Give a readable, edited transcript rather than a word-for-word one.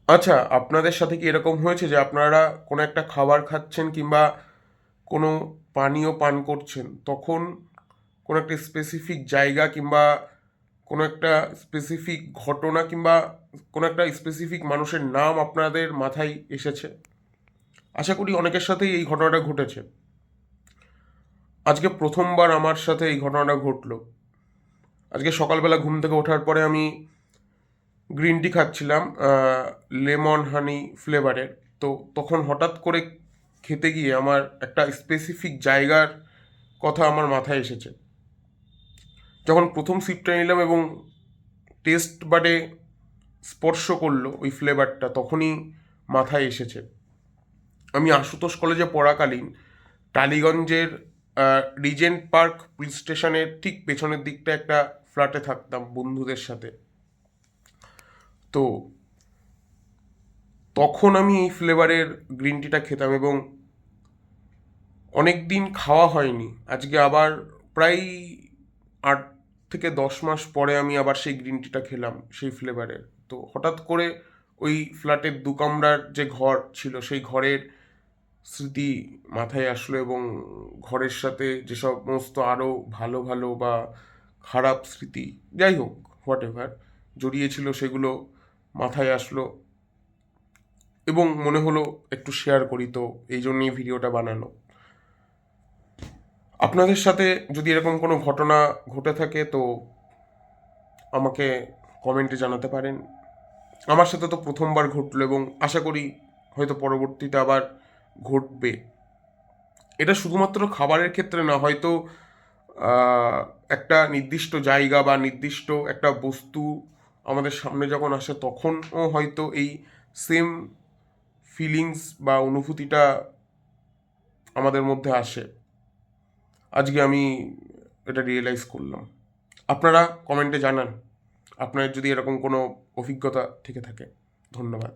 আচ্ছা, আপনাদের সাথে কি এরকম হয়েছে যে আপনারা কোনো একটা খাবার খাচ্ছেন কিংবা কোনো পানীয় পান করছেন, তখন কোনো একটা স্পেসিফিক জায়গা কিংবা কোনো একটা স্পেসিফিক ঘটনা কিংবা কোনো একটা স্পেসিফিক মানুষের নাম আপনাদের মাথায় এসেছে? আশা করি অনেকের সাথেই এই ঘটনাটা ঘটেছে। আজকে প্রথমবার আমার সাথে এই ঘটনাটা ঘটলো। আজকে সকালবেলা ঘুম থেকে ওঠার পরে আমি গ্রিন টি খাচ্ছিলাম, লেমন হানি ফ্লেভারের। তো তখন হঠাৎ করে খেতে গিয়ে আমার একটা স্পেসিফিক জায়গার কথা আমার মাথায় এসেছে। যখন প্রথম সিপটা নিলাম এবং টেস্ট বাডে স্পর্শ করলো ওই ফ্লেভারটা, তখনই মাথায় এসেছে আমি আশুতোষ কলেজে পড়াকালীন টালিগঞ্জের রিজেন্ট পার্ক পুলিশ স্টেশনের ঠিক পেছনের দিকটা একটা ফ্ল্যাটে থাকতাম বন্ধুদের সাথে। তো তখন আমি এই ফ্লেভারের গ্রিন টিটা খেতাম এবং অনেক দিন খাওয়া হয়নি। আজকে আবার প্রায় 8 থেকে 10 মাস পরে আমি আবার সেই গ্রিন টিটা খেলাম সেই ফ্লেভারের। তো হঠাৎ করে ওই ফ্ল্যাটের 2 কামরার যে ঘর ছিল সেই ঘরের স্মৃতি মাথায় আসলো এবং ঘরের সাথে যে সমস্ত আরও ভালো ভালো বা খারাপ স্মৃতি, যাই হোক, হোয়াট এভার জড়িয়েছিল সেগুলো মাথায় আসলো এবং মনে হলো একটু শেয়ার করি। তো এই জন্যই ভিডিওটা বানানো। আপনাদের সাথে যদি এরকম কোনো ঘটনা ঘটে থাকে তো আমাকে কমেন্টে জানাতে পারেন। আমার সাথে তো প্রথমবার ঘটলো এবং আশা করি হয়তো পরবর্তীতে আবার ঘটবে। এটা শুধুমাত্র খাবারের ক্ষেত্রে না, হয়তো আহ, একটা নির্দিষ্ট জায়গা বা নির্দিষ্ট একটা বস্তু আমাদের সামনে যখন আসে তখনও হয়তো এই সেম ফিলিংস বা অনুভূতিটা আমাদের মধ্যে আসে। আজকে আমি এটা রিয়েলাইজ করলাম। আপনারা কমেন্টে জানান আপনার যদি এরকম কোনো অভিজ্ঞতা থেকে থাকে। ধন্যবাদ।